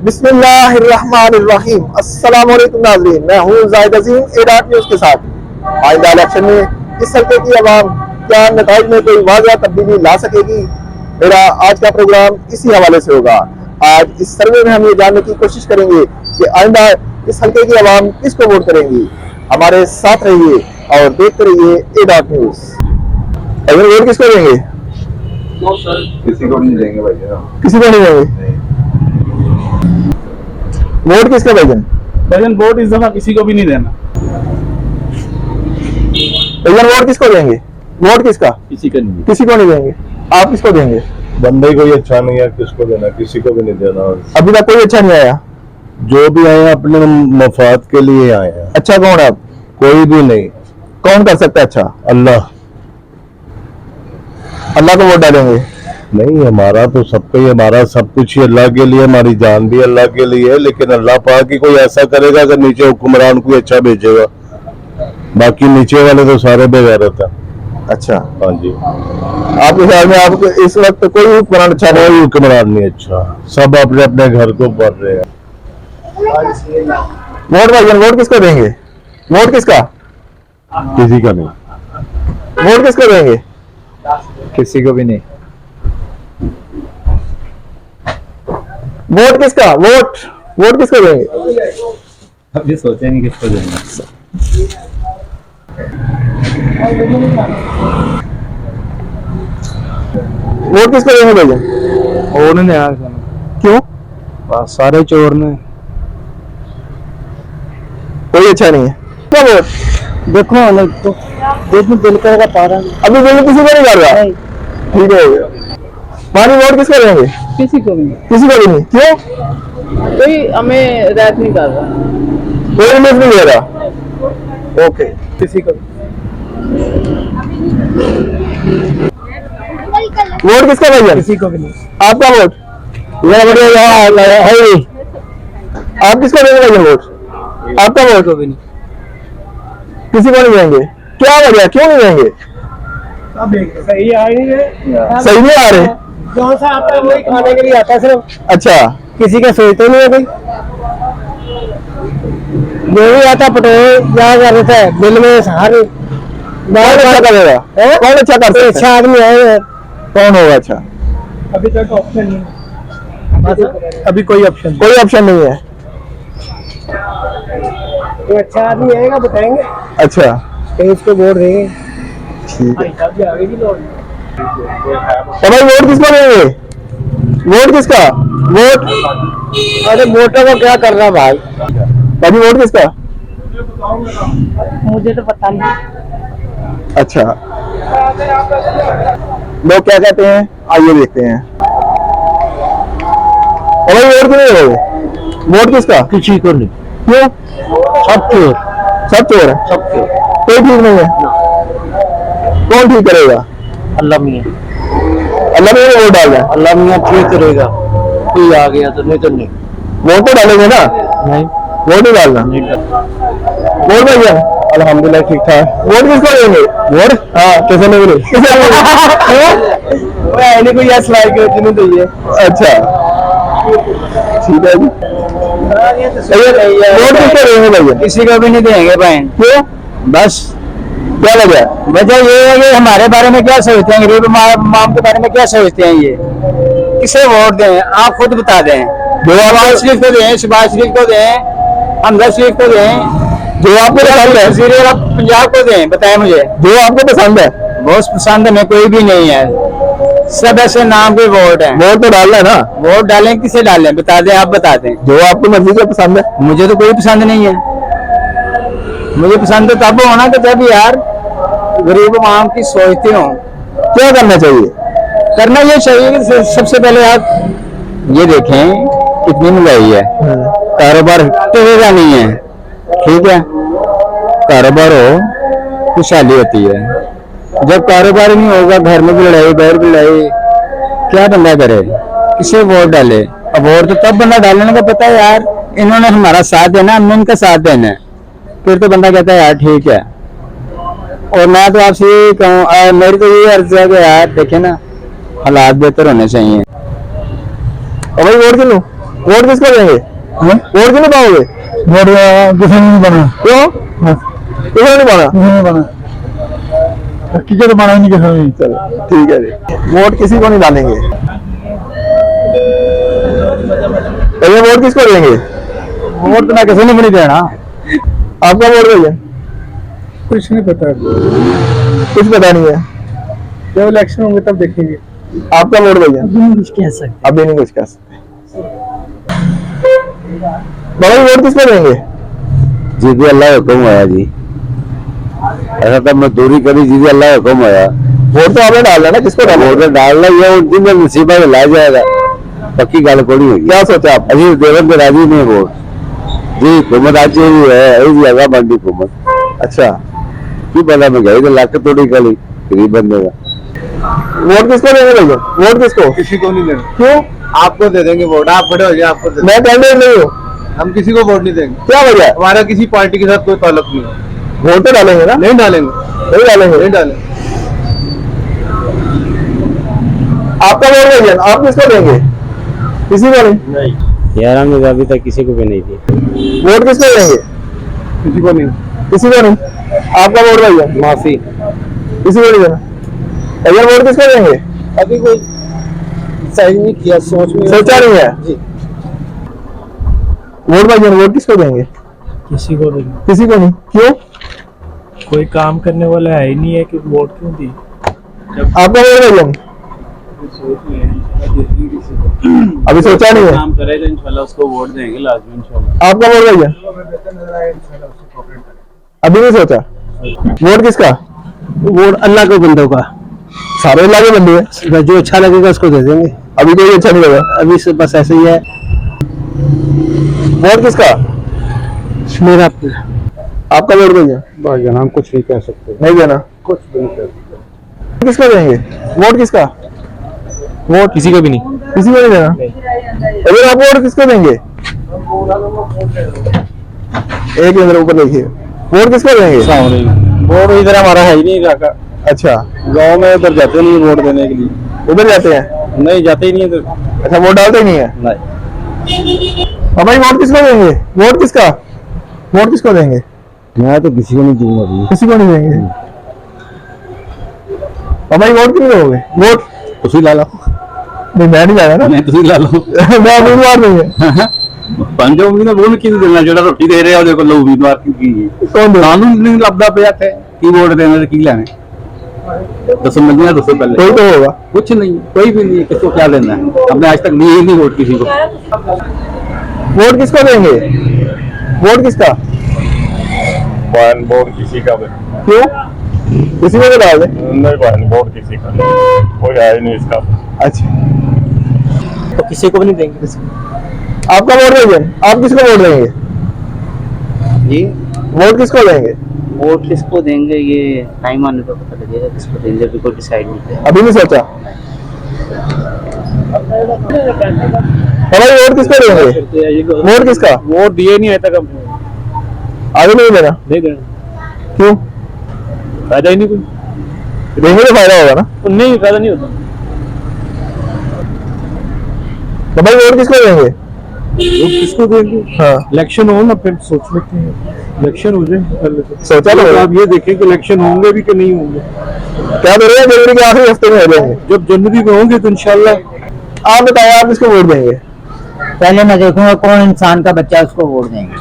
बिस्मिल्लाहिर्रहमानिर्रहीम। अस्सलाम वालेकुम नाज़रीन, मैं हूँ जाहिद अजीम एडाट न्यूज़ के साथ। आइंदा इलेक्शन में इस हल्के की आवाम क्या नताइज में कोई वाज़ह तब्दीली ला सकेगी? मेरा आज का प्रोग्राम इसी हवाले से होगा। आज इस सर्वे में हम ये जानने की कोशिश करेंगे कि आइंदा इस हल्के की आवाम किसको वोट करेंगी। हमारे साथ रहिए और देखते रहिए एडाट न्यूज़। अगर वोट किसको देंगे? किसी को नहीं देंगे भाई। किसी को नहीं देंगे। वोट किसका भाईजान? वोट इस दफा किसी को भी नहीं देना। भाईजान वोट किसको देंगे? वोट किसका? किसी का नहीं। किसी को नहीं देंगे। आप किसको देंगे? बंदे कोई अच्छा नहीं है, किसको देना? किसी को भी नहीं देना। अभी तक कोई अच्छा नहीं आया। जो भी आए हैं अपने मफाद के लिए आए हैं। अच्छा कौन है? आप कोई भी नहीं। कौन कर सकता है अच्छा? अल्लाह। अल्लाह को वोट डालेंगे? नहीं, हमारा तो सबको ही, हमारा सब कुछ ही अल्लाह के लिए, हमारी जान भी अल्लाह के लिए है। लेकिन अल्लाह पाक ही कोई ऐसा करेगा अगर नीचे हुक्मरान कोई अच्छा भेजेगा। बाकी नीचे वाले तो सारे बेगैरत है। अच्छा, हाँ जी। आपके ख्याल में आपको इस वक्त कोई हुक्मरान अच्छा नहीं? कोई हुक्मरान नहीं अच्छा, सब अपने अपने घर को पढ़ रहे हैं। वोट भाईजान वोट किसको देंगे? वोट किसका? किसी का नहीं। वोट किसको देंगे? किसी को भी नहीं। वोट किसका? वोट किसको देंगे? अभी सोचे नहीं किसको देना। वोट किसको देंगे भाईजान? और नहीं यार, क्यों? बस सारे चोर ने। कोई अच्छा नहीं है। क्या वोट देखो अलग तो देखो दिल करेगा पारा। अभी बिल किसी को नहीं कर रहा। ठीक है, पानी वोट किसको देंगे? किसी को भी नहीं। किसी को भी नहीं। क्यों? कोई हमें रायत नहीं कर रहा। कोई न्यूज़ नहीं दे रहा। ओके, किसी को वोट किसका भाईजान? किसी को भी नहीं। आपका वोट? ये बढ़िया है। आप किसको देंगे भाईजान वोट? आपका वोट? को भी नहीं। किसी को नहीं देंगे। क्या वजह? क्यों नहीं देंगे? सही आ रही है। सही नहीं आ रहे। कौन सा आता है वही खाने के लिए आता है सिर्फ। अच्छा, किसी का सोचते नहीं है कोई। जो भी आता पटेल क्या कर रहे थे बिल में सारे कौन अच्छा करेगा? कौन अच्छा कर सकता है? अच्छा आदमी है। कौन होगा अच्छा? अभी तक ऑप्शन नहीं। अभी कोई ऑप्शन कोई ऑप्शन नहीं है। कोई अच्छा आदमी आएगा बताएंगे। अच्छा, कहीं उसको वोट देंगे। ठीक है। तो भाई वोट किसको देंगे? वोट किसका? वोट? अरे वोटर को क्या करना भाई? भाई वोट किसका? मुझे तो पता नहीं। अच्छा, लोग क्या कहते हैं आइए देखते हैं। और भाई वोट किसको देंगे? वोट किसका? किसी को नहीं। क्यों? सब चोर। सब चोर है। सब चोर। कोई ठीक नहीं है। कौन ठीक करेगा? अल्लाह मियाँ। अल्लाह में वोट डालना है। अल्लाह मियाँ ठीक करेगा। कोई आ गया तो नहीं तो नहीं। वोट तो डालेंगे ना? नहीं वोट नहीं डालना। वोट भैया अल्हम्दुलिल्लाह ठीक ठाक। वोट किसको देंगे? वोट? हाँ, कैसे नहीं मिले? कोई यस लाइक जिन्हें चाहिए। अच्छा, ठीक है जी। वोट किसको देंगे भैया? किसी को भी नहीं देंगे बहन। क्यों? बस क्या वजह? वजह ये है कि हमारे बारे में क्या सोचते हैं, गरीब माम के बारे में क्या सोचते हैं, ये किसे वोट दें आप खुद बता दें। शहबाज शरीफ को दें, शहबाज शरीफ को दें, हमजा शरीफ को दें, जो आपको पसंद है। वज़ीर आला पंजाब को दें। बताएं मुझे जो आपको पसंद है। बहुत पसंद है, कोई भी नहीं है, सब ऐसे नाम के वोट है। वोट तो डालना है ना? वोट डालें किसे डालें बता दें, आप बता दें। जो आपको मर्जी का पसंद है। मुझे तो कोई पसंद नहीं है। मुझे पसंद तो तब होना कि जब यार गरीब आवाम की सोचते हो। क्या करना चाहिए? करना ये चाहिए कि सबसे पहले आप ये देखें कितनी महंगाई है, कारोबार टिकेगा नहीं है। ठीक है, कारोबार हो खुशहाली होती है। जब कारोबार नहीं होगा, घर में भी लड़ाई बाहर भी लड़ाई, क्या बंदा करे? किसे वोट डाले? अब वोट तो तब बंदा डालने का पता है यार इन्होंने हमारा साथ देना, हमने इनका साथ देना है, फिर तो बंदा कहता है यार ठीक है। और मैं तो आपसे यही कहूँ, मेरी तो यही अर्ज है कि यार देखे ना हालात बेहतर होने चाहिए। और भाई वोट किसको? वोट किसको देंगे? वोट क्यों नहीं पाओगे? वोट किसी ने नहीं बना, क्यों? किसी ने नहीं पाना? नहीं बना, किसी को बना ही नहीं किसी ने। चलो ठीक है जी, वोट किसी को नहीं डालेंगे। तो ये वोट किसको देंगे? वोट तो ना किसी ने भी नहीं देना। आपका वोट भैया? कुछ नहीं पता, कुछ पता नहीं है। जब इलेक्शन होंगे तब देखेंगे। आपका वोट भैया? कुछ कह सकते। अभी नहीं कुछ कह सकते। बाबा जी, वोट किसको देंगे? जी भी अल्लाह हुक्म आया जी, ऐसा तो मजदूरी करी जी भी अल्लाह हुक्म आया। वोट तो आपने डालना ना, किसको डालना? वोट डालना ये उस दिन में नसीबा में ला जाएगा, पक्की गल कोनी होगी। क्या सोचा आप? अभी देवन के राजी नहीं वोट जी, हुकूमत आज ही है जी, आगा मंडी हुकूमत। अच्छा, की पता महंगाई तो लाख थोड़ी कली गरीब बंदे का। वोट किसको देंगे भैया? वोट किसको? किसी को नहीं देना। क्यों? आपको दे देंगे वोट, आप खड़े हो जाए, आपको दे मैं कैंडिडेट नहीं हूँ। हम किसी को वोट नहीं देंगे। क्या वजह है? हमारा किसी पार्टी के साथ कोई ताल्लुक नहीं है। वोट तो डालेंगे ना? नहीं डालेंगे, नहीं डालेंगे। नहीं डालेंगे। आपका वोट भैया, आप किसको देंगे? किसी को नहीं। यार हमने अभी तक किसी को भी नहीं दी। वोट किसको देंगे? किसी को नहीं। किसी को नहीं। आपका वोट भैया? माफी। किसी को नहीं देना। भैया वोट किसको देंगे? अभी कोई सही नहीं किया, सोच में सोचा नहीं है जी। वोट भैया, वोट किसको देंगे? किसी को नहीं, किसी को नहीं। क्यों? कोई काम करने वाला है ही नहीं है कि वोट क्यों दी। आपका वोट भैया? अभी सोचा नहीं है। काम करेगा इंशाल्लाह उसको वोट देंगे लाजमी इंशाल्लाह। आपका वोट भैया? अभी नहीं सोचा। वोट किसका? वोट अल्लाह के बंदों का, सारे अल्लाह के बंदे हैं। जो अच्छा लगेगा उसको दे देंगे। अभी कोई अच्छा नहीं लगा। अभी से बस ऐसे ही है। वोट किसका? मेरा आपका वोट भैया? भाईजान हम कुछ नहीं कह सकते, नहीं देना। कुछ भी नहीं कह सकते। किसको देंगे? वोट किसका? वोट किसी को भी नहीं। किसी को नहीं देना। अगर आप वोट किसको देंगे? एक मिनट ऊपर देखिए। वोट किसको देंगे? वोट इधर हमारा है ही नहीं इलाका। अच्छा, गाँव में उधर जाते नहीं वोट देने के लिए। उधर जाते हैं? नहीं जाते ही नहीं इधर। अच्छा, वोट डालते ही नहीं है। नहीं। अब भाई वोट किसको देंगे? वोट किसका? वोट किसको देंगे? मैं तो किसी को नहीं दूंगा अभी। किसी को नहीं देंगे। अब भाई वोट क्यों दोगे? वोट तुसी ला लो। नहीं, मैं नहीं जाएगा ना। नहीं तुसी ला लो। मैं उम्मीदवार नहीं है। पंज उम्मीदवार वोट किस देना जेड़ा रोटी दे रहे ਉਹਦੇ ਕੋਲ ਉਮੀਦਵਾਰ ਕੀ कौन दे? ਕਾਨੂੰਨ ਨਹੀਂ ਲੱਭਦਾ ਪਿਆ ਤੇ ਕੀ ਵੋਟ ਦੇਣਾ ਤੇ ਕੀ ਲੈਣਾ ਦੱਸੋ ਮਿਲਣਾ ਦੱਸो पहले। कोई तो होगा। कुछ नहीं, कोई भी नहीं, किसको क्या लेना है, हमने आज तक लिए ही नहीं वोट किसी को। वोट किसको देंगे? वोट किसका? वोट किसी का भी क्यों? किसी को भी डाल दे। नहीं, वोट किसी का नहीं, कोई है ही नहीं इसका। अच्छा, तो किसी को भी नहीं देंगे। आपका वोट भैया, आप किसको वोट देंगे? जी वोट किसको देंगे? वोट किसको देंगे ये टाइम आने पर पता लगेगा किसको देंगे, अभी कोई डिसाइड नहीं किया। अभी नहीं सोचा। भाई वोट किसको देंगे? वोट किसका? वोट दिए नहीं अभी तक हम। आगे नहीं देना। नहीं देना, क्यों? फायदा ही नहीं कोई। देंगे तो फायदा होगा ना। नहीं फायदा नहीं होता। तो भाई वोट किसको देंगे? वोट किसको देंगे? हाँ, इलेक्शन हो ना फिर सोच लेते हैं। इलेक्शन हो जाए पहले तो। सोचा तो होगा। आप ये देखें कि इलेक्शन होंगे भी कि नहीं होंगे। क्या दे रहे हैं? जनवरी के आखिरी हफ्ते में हो जाएंगे। जब जनवरी में होंगे तो इंशाल्लाह। आप बताइए, आप किसको वोट देंगे? पहले मैं देखूंगा कौन इंसान का बच्चा है, उसको वोट देंगे।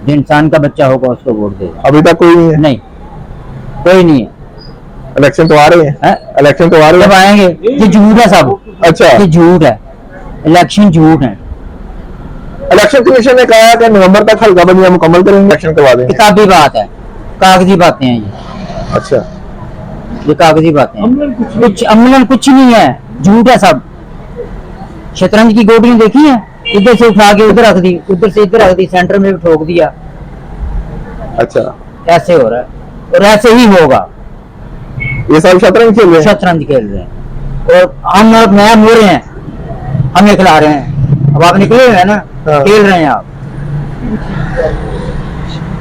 जो इंसान का बच्चा होगा उसको वोट देगा। अभी तक कोई नहीं है। नहीं, कोई नहीं है। इलेक्शन तो आ रहे हैं। हैं? इलेक्शन तो आ रहे जब हैं। आएंगे ये झूठ है सब, अच्छा, ये झूठ है, इलेक्शन झूठ है। इलेक्शन कमीशन ने कहा है कि नवंबर तक हल्का बंदियां मुकम्मल करेंगे, इलेक्शन करवा देंगे। किताबी बात है, कागजी बातें हैं ये अच्छा, कागजी बातें हैं। कुछ अमलन कुछ नहीं है, झूठ है सब। शतरंज की गोटियां देखी है, इधर से उठा के उधर रख दी, उधर से इधर रख दी, सेंटर में भी ठोक दिया। अच्छा, ऐसे हो रहा है और ऐसे ही होगा। ये सब शतरंज खेल रहे हैं। शतरंज खेल रहे हैं और हम और मैम हो रहे हैं, हमें खिला रहे हैं। अब आप निकले हुए हैं ना, हाँ। खेल रहे हैं आप।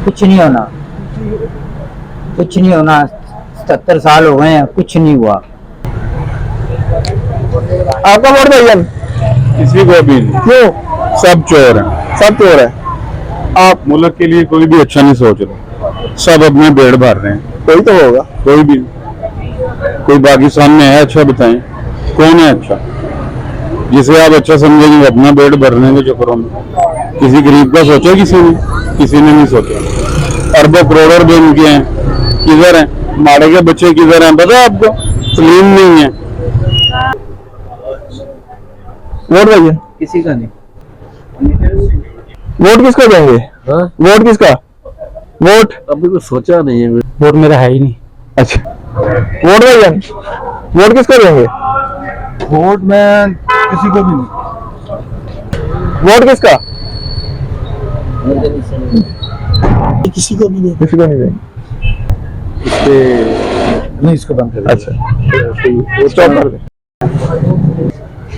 कुछ नहीं होना, कुछ नहीं होना। 77 साल हो गए हैं, कुछ नहीं हुआ। आपका वोट भैया? किसी को भी नहीं। क्यों? सब चोर हैं। सब चोर है। आप मुल्क के लिए कोई भी अच्छा नहीं सोच रहे, सब अपने पेड़ भर रहे हैं। कोई तो होगा। कोई भी, कोई पाकिस्तान में है अच्छा? बताएं कौन है अच्छा जिसे आप अच्छा समझेंगे? अपना पेड़ भरने के चक्करों में किसी गरीब का सोचा किसी ने नहीं सोचा। अरबों करोड़ों रुपए उनके हैं, किधर हैं? हमारे के बच्चे किधर हैं पता है आपको? सलीम नहीं है। वोट भैया किसी का नहीं। वोट किसको देंगे? वोट किसका? वोट अभी कुछ सोचा नहीं है। वोट मेरा है ही नहीं। अच्छा, वोट भैया वोट किसको देंगे? वोट में किसी को भी नहीं। वोट किसका? किसी को भी नहीं। किसी को नहीं देंगे। नहीं, इसको बंद कर। अच्छा, स्टॉप कर दे।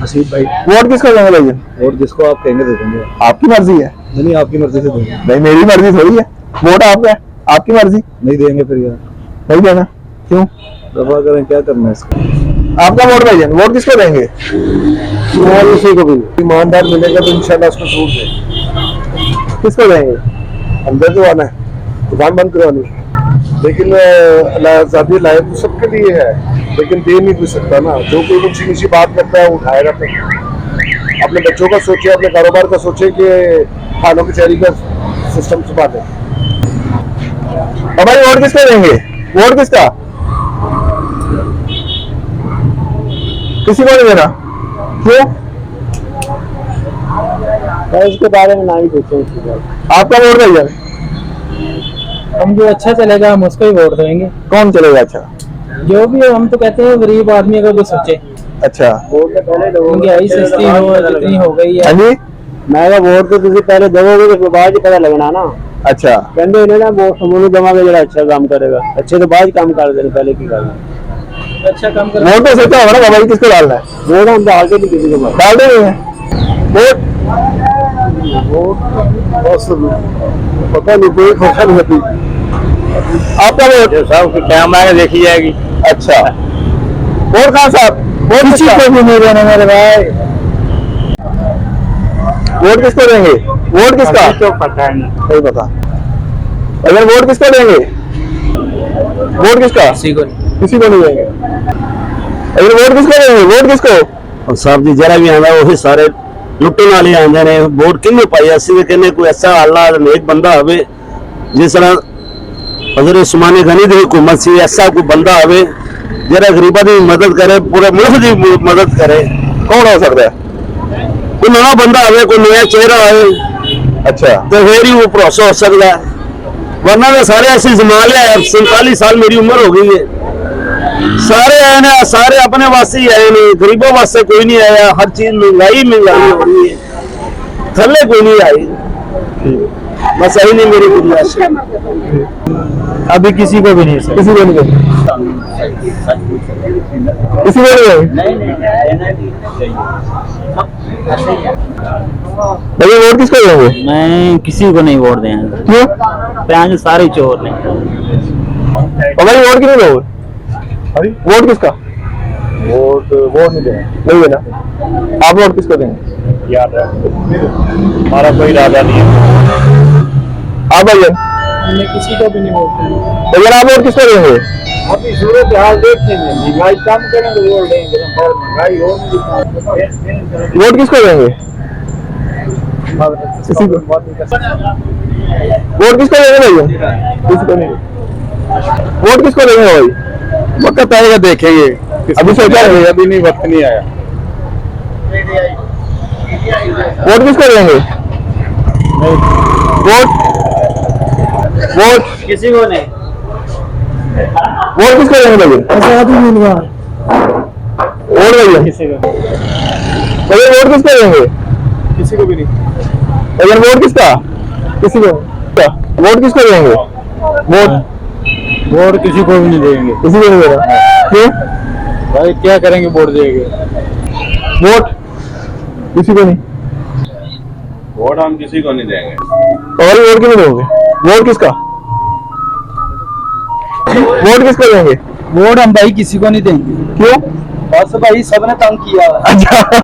हसीब भाई, वोट किसको देंगे भैया? वोट जिसको आप कहेंगे दे देंगे। आपकी मर्जी है। नहीं, आपकी मर्जी से देंगे। नहीं, मेरी मर्जी थोड़ी है। वोट आपका है, आपकी मर्जी। नहीं देंगे फिर यार, नहीं देना क्यों? दफा करें, क्या करना है इसको। आपका वोट भैया, वोट किसको देंगे? किसी को भी ईमानदार मिलेगा तो इंशाल्लाह उसको छूट दे। किसको देंगे? अंदर जो आना है, दुकान बंद करवानी है। लेकिन आजादी लायक तो सबके लिए है, लेकिन दे नहीं भी सकता ना। जो कोई ऊंची नीची बात करता है वो उठाएगा। तो अपने बच्चों का सोचे, अपने कारोबार का सोचे कि खानों की चैरी का सिस्टम संभाले। भाई वोट किसको देंगे? वोट किसका? किसी को नहीं देना क्यों? इसके बारे में ना ही सोचो। आपका वोट भैया? हम जो अच्छा चलेगा हम उसको ही वोट देंगे। कौन चलेगा अच्छा? जो भी हो, हम तो कहते हैं गरीब आदमी अगर कोई सोचे, अच्छा, महंगाई सस्ती हो जितनी हो गई हाँ है। जी। मैं वोट तो तुझे पहले दोगे तो बाद ही पता लगना ना। अच्छा, कहते इन्हें ना वोट समूह जमागे जरा अच्छा काम करेगा, अच्छे तो बाद काम कर देने, पहले की करना। अच्छा काम कर। वोट तो सोचा होगा ना बाबा जी किसको डालना है? वोट हम डाल के नहीं किसी को डाल देंगे वोट। बस पता नहीं, कोई फसल होती। आपका वोट साहब की कैमरा देखी जाएगी। अच्छा, वोट कहाँ साहब? वोट किसी को भी नहीं देना मेरे भाई। वोट किसको देंगे? वोट किसका? तो पता नहीं। नहीं पता। अगर वोट किसको देंगे? वोट किसका? किसी को किसी को नहीं देंगे। अगर वोट किसको देंगे? वोट किसको? और साहब जी जरा भी आंदा वही सारे लुट्टन वाले आंदे ने। वोट किन्नू पाई? असं कहने कोई ऐसा अल्लाह नेक बंदा होवे जिस तरह हजरत उस्मान गनी दी हुकूमत सी, ऐसा कोई बंदा होवे जरा गरीबा की मदद करे, पूरे मुल्क की मदद करे। कौन हो सकता है? कोई नया बंदा होवे, कोई नया चेहरा होवे अच्छा, तो फिर ही वो भरोसा हो सकता है। वरना तो सारे ऐसे जमा लिया। 47 साल मेरी उम्र हो गई है। सारे आए ना, सारे अपने वास्ते ही आए नहीं, गरीबों वास्ते कोई नहीं आया। हर चीज महंगाई हो रही है, थल्ले कोई नहीं आई। बस यही नहीं मेरी गुजारिश। अभी किसी को भी नहीं सर। किसी को नहीं देंगे। किसी को नहीं देंगे। भैया वोट किसको देंगे? मैं किसी को नहीं वोट देंगे, क्यों? पैंज सारे चोर ने। भाई वोट किसको दोगे? वोट किसका? वोट नहीं देना। नहीं देना। आप वोट किसको देंगे? याद है हमारा कोई इरादा नहीं है। आप भैया? मैं किसी को भी नहीं वोट दूंगा। भैया आप वोट किसको देंगे? अभी सूरत हाल देखते हैं, महंगाई कम करेंगे वोट देंगे, महंगाई हो वोट किसको देंगे? किसी को? वोट किसको देंगे भैया? किसी को नहीं। वोट किसको देंगे भाई? वक्त आएगा देखेंगे। अभी सोचा है? अभी नहीं, वक्त नहीं आया। वोट किसको देंगे? वोट वोट किसी को नहीं। वोट किसको देंगे भैया? आजादी मिल रहा। वोट भैया? भैया वोट किसको देंगे? किसी को भी नहीं। भैया वोट किसका? किसी को? क्या वोट किसको देंगे? वोट किसी को भी नहीं देंगे। किसी को नहीं देना। क्यों? भाई क्या करेंगे वोट देंगे? वोट किसी को नहीं। वोट हम किसी को नहीं देंगे। और वोट क्यों नहीं दोगे? वोट किसका? वोट किसको देंगे? वोट हम भाई किसी को नहीं देंगे। क्यों? बस भाई सबने तंग किया। अच्छा,